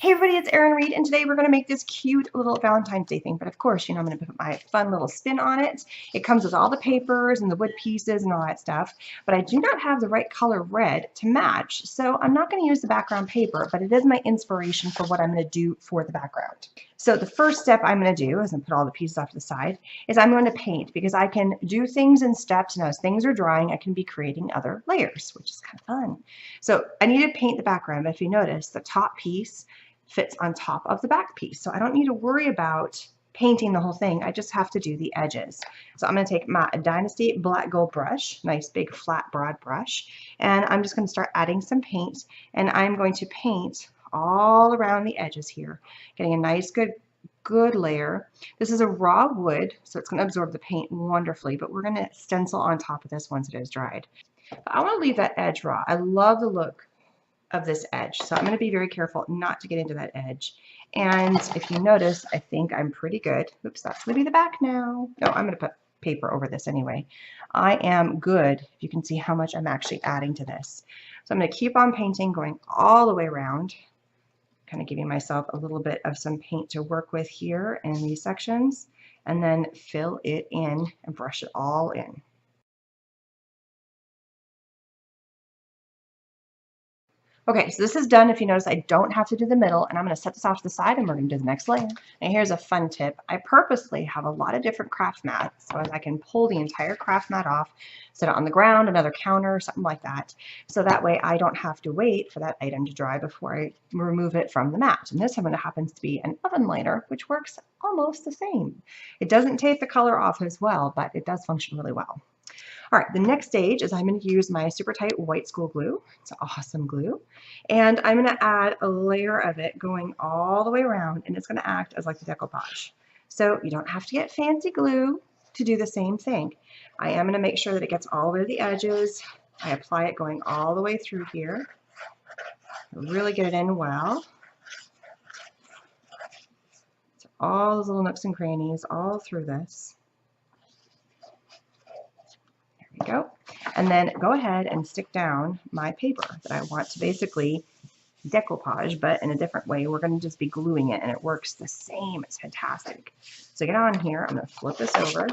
Hey everybody, it's Erin Reed, and today we're going to make this cute little Valentine's Day thing. But of course, I'm going to put my fun little spin on it. It comes with all the papers and the wood pieces and all that stuff. But I do not have the right color red to match, so I'm not going to use the background paper, but it is my inspiration for what I'm going to do for the background. So the first step I'm going to do, as I put all the pieces off to the side, is I'm going to paint, because I can do things in steps, and as things are drying, I can be creating other layers, which is kind of fun. So I need to paint the background, but if you notice, the top piece fits on top of the back piece. So I don't need to worry about painting the whole thing. I just have to do the edges. So I'm going to take my Dynasty black gold brush, nice big flat broad brush, and I'm just going to start adding some paint, and I'm going to paint all around the edges here, getting a nice good layer. This is a raw wood, so it's going to absorb the paint wonderfully, but we're going to stencil on top of this once it is dried. But I want to leave that edge raw. I love the look of this edge, so I'm going to be very careful not to get into that edge. And if you notice, I think I'm pretty good. Oops, that's going to be the back now. No, I'm going to put paper over this anyway. I am good. If you can see how much I'm actually adding to this. So I'm going to keep on painting, going all the way around, kind of giving myself a little bit of some paint to work with here in these sections, and then fill it in and brush it all in. Okay, so this is done. If you notice, I don't have to do the middle, and I'm going to set this off to the side, and we're going to do the next layer. And here's a fun tip. I purposely have a lot of different craft mats, so I can pull the entire craft mat off, set it on the ground, another counter, something like that. So that way I don't have to wait for that item to dry before I remove it from the mat. And this one happens to be an oven lighter, which works almost the same. It doesn't take the color off as well, but it does function really well. All right, the next stage is I'm going to use my super tight white school glue. It's awesome glue. And I'm going to add a layer of it going all the way around, and it's going to act as like the decoupage. So you don't have to get fancy glue to do the same thing. I am going to make sure that it gets all the way to the edges. I apply it going all the way through here. Really get it in well. So all those little nooks and crannies all through this. There we go. And then go ahead and stick down my paper that I want to basically decoupage, but in a different way. We're going to just be gluing it, and it works the same. It's fantastic. So get on here. I'm going to flip this over,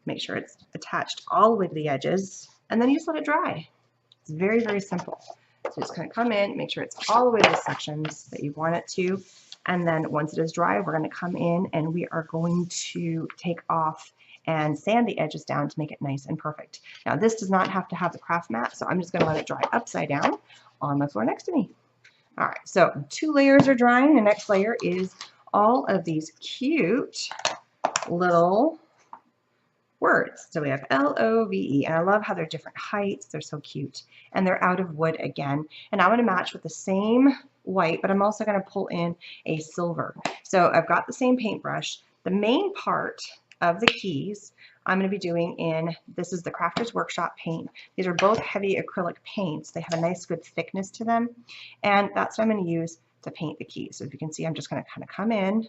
make sure it's attached all the way to the edges, and then you just let it dry. It's very, very simple. So just kind of come in, make sure it's all the way to the sections that you want it to, and then once it is dry, we're going to come in and we are going to take off and sand the edges down to make it nice and perfect. Now this does not have to have the craft mat, so I'm just going to let it dry upside down on the floor next to me. All right, so 2 layers are drying. The next layer is all of these cute little words. So we have L-O-V-E, and I love how they're different heights. They're so cute, and they're out of wood again. And I'm going to match with the same white, but I'm also going to pull in a silver. So I've got the same paintbrush. The main part of the keys I'm going to be doing in, this is the Crafter's Workshop paint. These are both heavy acrylic paints. They have a nice good thickness to them, and that's what I'm going to use to paint the keys. So if you can see, I'm just going to kind of come in,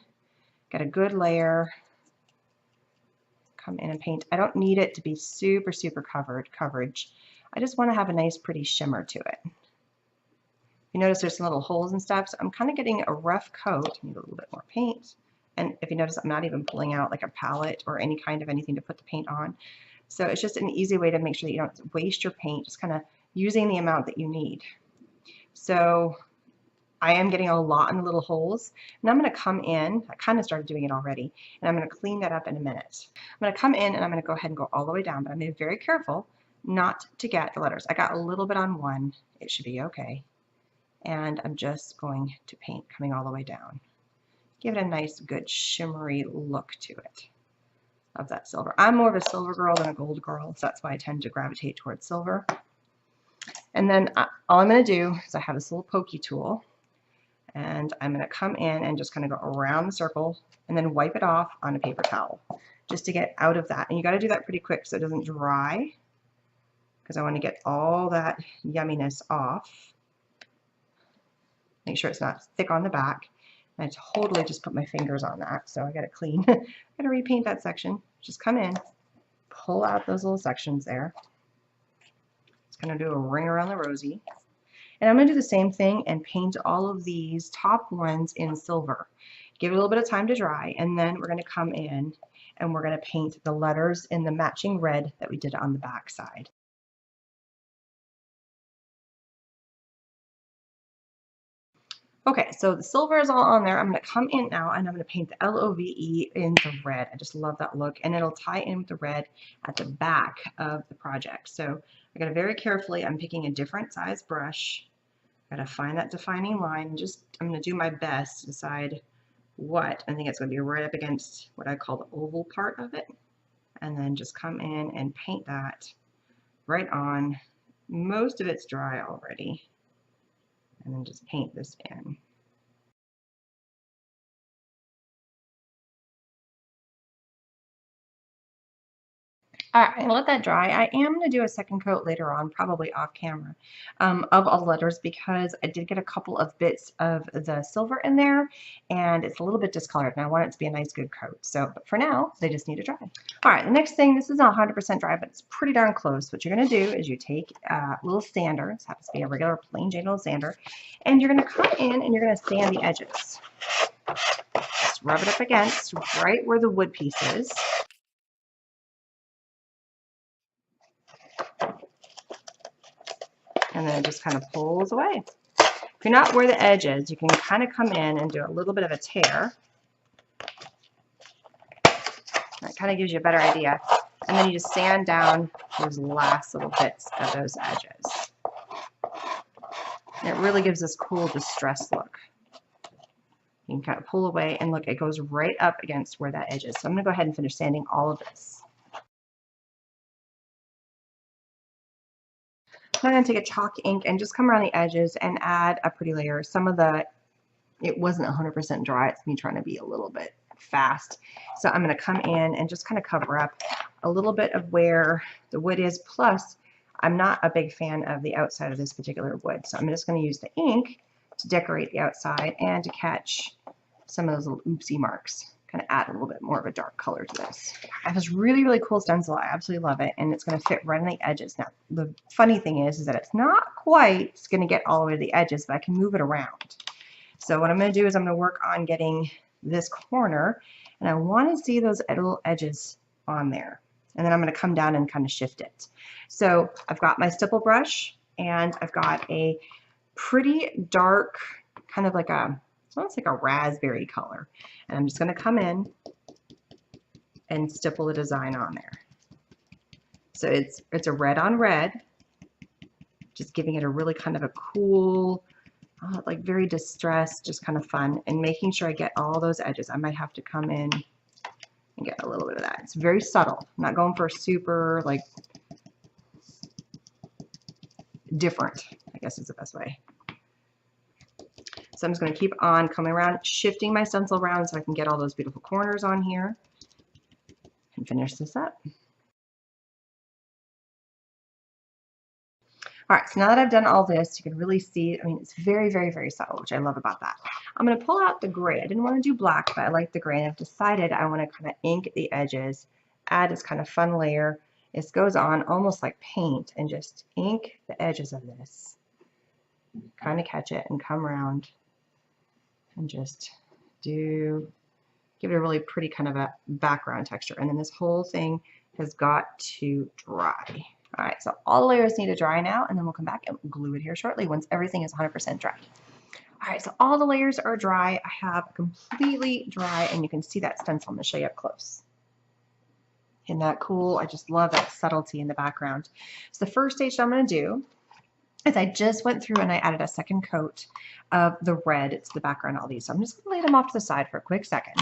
get a good layer, come in and paint. I don't need it to be super coverage. I just want to have a nice pretty shimmer to it. You notice there's some little holes and stuff, so I'm kind of getting a rough coat. I need a little bit more paint. And if you notice, I'm not even pulling out like a palette or any kind of anything to put the paint on. So it's just an easy way to make sure that you don't waste your paint, just kind of using the amount that you need. So I am getting a lot in the little holes, and I'm going to come in. I kind of started doing it already, and I'm going to clean that up in a minute. I'm going to come in and I'm going to go ahead and go all the way down, but I'm going to be very careful not to get the letters. I got a little bit on one. It should be okay. And I'm just going to paint coming all the way down. Give it a nice, good, shimmery look to it of that silver. I'm more of a silver girl than a gold girl, so that's why I tend to gravitate towards silver. And then all I'm going to do is I have this little pokey tool, and I'm going to come in and just kind of go around the circle and then wipe it off on a paper towel just to get out of that. And you got to do that pretty quick so it doesn't dry, because I want to get all that yumminess off. Make sure it's not thick on the back. I totally just put my fingers on that, so I got to clean. I got to repaint that section. Just come in, pull out those little sections there. It's going to do a ring around the rosy. And I'm going to do the same thing and paint all of these top ones in silver. Give it a little bit of time to dry, and then we're going to come in and we're going to paint the letters in the matching red that we did on the back side. Okay, so the silver is all on there. I'm going to come in now and I'm going to paint the LOVE in the red. I just love that look, and it'll tie in with the red at the back of the project. So I got to very carefully, I'm picking a different size brush. I got to find that defining line, and just I'm going to do my best to decide what. I think it's going to be right up against what I call the oval part of it, and then just come in and paint that right on. Most of it's dry already, and then just paint this in. All right, I'm gonna let that dry. I am gonna do a second coat later on, probably off camera, of all the letters, because I did get a couple of bits of the silver in there and it's a little bit discolored and I want it to be a nice good coat. So, but for now, they just need to dry. All right, the next thing, this is not 100% dry, but it's pretty darn close. What you're gonna do is you take a little sander, this happens to be a regular plain Jane little sander, and you're gonna come in and you're gonna sand the edges. Just rub it up against right where the wood piece is. And then it just kind of pulls away. If you're not where the edge is, you can kind of come in and do a little bit of a tear. That kind of gives you a better idea. And then you just sand down those last little bits of those edges. And it really gives this cool distressed look. You can kind of pull away and look, it goes right up against where that edge is. So I'm going to go ahead and finish sanding all of this. I'm going to take a chalk ink and just come around the edges and add a pretty layer. Some of it wasn't 100% dry. It's me trying to be a little bit fast. So I'm going to come in and just kind of cover up a little bit of where the wood is. Plus, I'm not a big fan of the outside of this particular wood. So I'm just going to use the ink to decorate the outside and to catch some of those little oopsie marks. Kind of add a little bit more of a dark color to this. I have this really, really cool stencil. I absolutely love it. And it's going to fit right on the edges. Now, the funny thing is that it's not quite going to get all the way to the edges, but I can move it around. So what I'm going to do is I'm going to work on getting this corner, and I want to see those little edges on there. And then I'm going to come down and kind of shift it. So I've got my stipple brush, and I've got a pretty dark, kind of like a, it's almost like a raspberry color. And I'm just going to come in and stipple the design on there. So it's a red on red, just giving it a really kind of a cool, like very distressed, just kind of fun, and making sure I get all those edges. I might have to come in and get a little bit of that. It's very subtle. I'm not going for super like different, I guess is the best way. So I'm just going to keep on coming around, shifting my stencil around so I can get all those beautiful corners on here and finish this up. All right, so now that I've done all this, you can really see, I mean, it's very, very, very subtle, which I love about that. I'm going to pull out the gray. I didn't want to do black, but I like the gray, and I've decided I want to kind of ink the edges, add this kind of fun layer. This goes on almost like paint, and just ink the edges of this. Kind of catch it and come around and just give it a really pretty kind of a background texture. And then this whole thing has got to dry. All right, so all the layers need to dry now, and then we'll come back and glue it here shortly once everything is 100% dry. All right, so all the layers are dry. I have completely dry, and you can see that stencil. I'm going to show you up close. Isn't that cool? I just love that subtlety in the background. So the first stage I'm going to do is I just went through and I added a second coat of the red to the background of all these. So I'm just going to lay them off to the side for a quick second.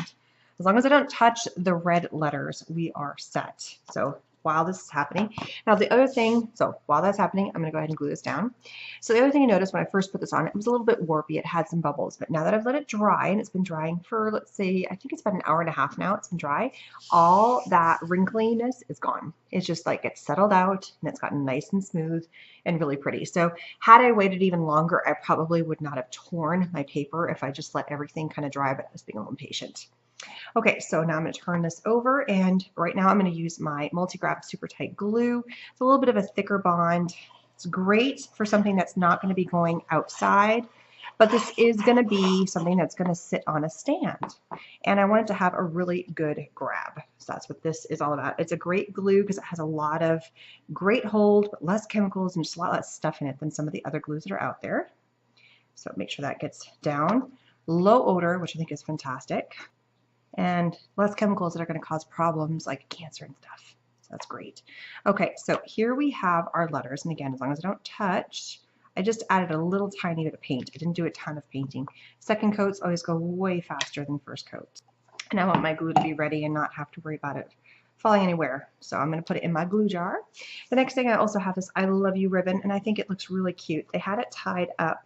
As long as I don't touch the red letters, we are set. So while this is happening, now the other thing, so while that's happening, I'm going to go ahead and glue this down. So the other thing you noticed when I first put this on, it was a little bit warpy. It had some bubbles, but now that I've let it dry, and it's been drying for, let's say, I think it's about an hour and a half now, it's been dry, all that wrinkliness is gone. It's just like it's settled out, and it's gotten nice and smooth and really pretty. So had I waited even longer, I probably would not have torn my paper if I just let everything kind of dry, but I was being a little impatient. Okay, so now I'm going to turn this over, and right now I'm going to use my multi-grab super tight glue. It's a little bit of a thicker bond. It's great for something that's not going to be going outside, but this is going to be something that's going to sit on a stand. And I want it to have a really good grab. So that's what this is all about. It's a great glue because it has a lot of great hold, but less chemicals and just a lot less stuff in it than some of the other glues that are out there. So make sure that gets down. Low odor, which I think is fantastic. And less chemicals that are going to cause problems like cancer and stuff. So that's great. Okay, so here we have our letters. And again, as long as I don't touch, I just added a little tiny bit of paint. I didn't do a ton of painting. Second coats always go way faster than first coat. And I want my glue to be ready and not have to worry about it falling anywhere. So I'm going to put it in my glue jar. The next thing I also have this I Love You ribbon, and I think it looks really cute. They had it tied up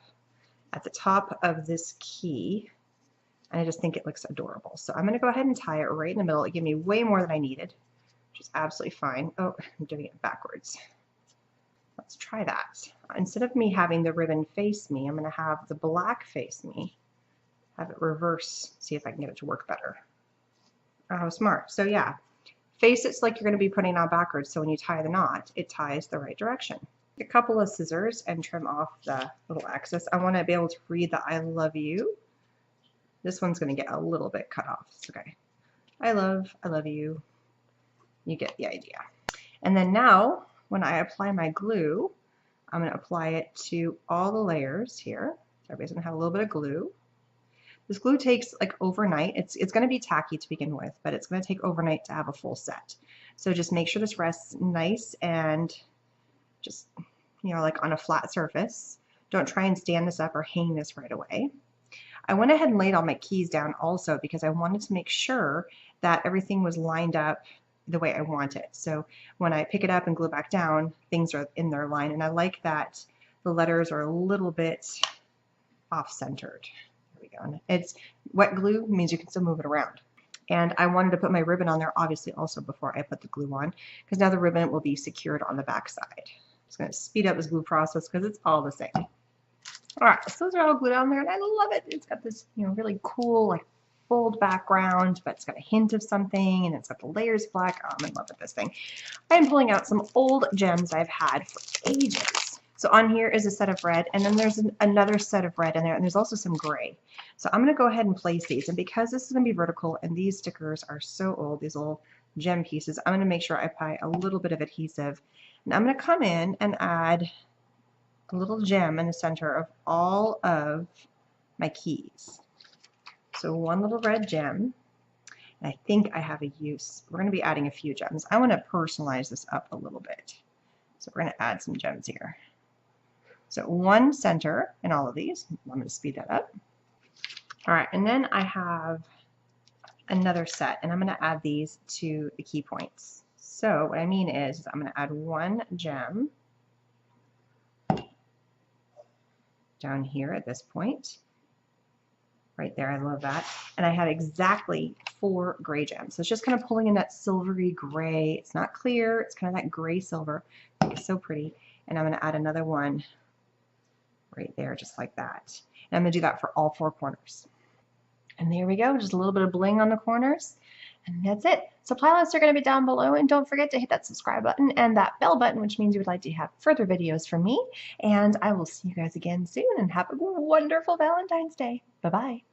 at the top of this key, and I just think it looks adorable. So I'm going to go ahead and tie it right in the middle. It gave me way more than I needed, which is absolutely fine. Oh, I'm doing it backwards. Let's try that. Instead of me having the ribbon face me, I'm going to have the black face me. Have it reverse, see if I can get it to work better. Oh, smart. So yeah, face it's like you're going to be putting it on backwards, so when you tie the knot, it ties the right direction. A couple of scissors and trim off the little excess. I want to be able to read the I love you. This one's going to get a little bit cut off. It's okay. I love you. You get the idea. And then now, when I apply my glue, I'm going to apply it to all the layers here. So everybody's going to have a little bit of glue. This glue takes like overnight. It's going to be tacky to begin with, but it's going to take overnight to have a full set. So just make sure this rests nice and just, you know, like on a flat surface. Don't try and stand this up or hang this right away. I went ahead and laid all my keys down also because I wanted to make sure that everything was lined up the way I want it. So when I pick it up and glue back down, things are in their line, and I like that the letters are a little bit off-centered. There we go. And it's wet glue means you can still move it around. And I wanted to put my ribbon on there obviously also before I put the glue on, because now the ribbon will be secured on the back side. It's going to speed up this glue process because it's all the same. All right, so those are all glued on there, and I love it. It's got this, you know, really cool like bold background, but it's got a hint of something, and it's got the layers black. Oh, I'm in love with this thing. I'm pulling out some old gems I've had for ages. So on here is a set of red, and then there's another set of red in there, and there's also some gray. So I'm going to go ahead and place these, and because this is going to be vertical, and these stickers are so old, these little gem pieces, I'm going to make sure I apply a little bit of adhesive, and I'm going to come in and add a little gem in the center of all of my keys. So one little red gem, and I think I have a use. We're going to be adding a few gems. I want to personalize this up a little bit. So we're going to add some gems here. So one center in all of these. I'm going to speed that up. All right, and then I have another set, and I'm going to add these to the key points. So what I mean is I'm going to add one gem down here at this point. Right there, I love that. And I have exactly 4 gray gems. So it's just kind of pulling in that silvery gray. It's not clear, it's kind of that gray silver. It's so pretty. And I'm going to add another one right there, just like that. And I'm going to do that for all 4 corners. And there we go, just a little bit of bling on the corners. And that's it. Supply lists are going to be down below, and don't forget to hit that subscribe button and that bell button, which means you would like to have further videos from me. And I will see you guys again soon, and have a wonderful Valentine's Day. Bye-bye.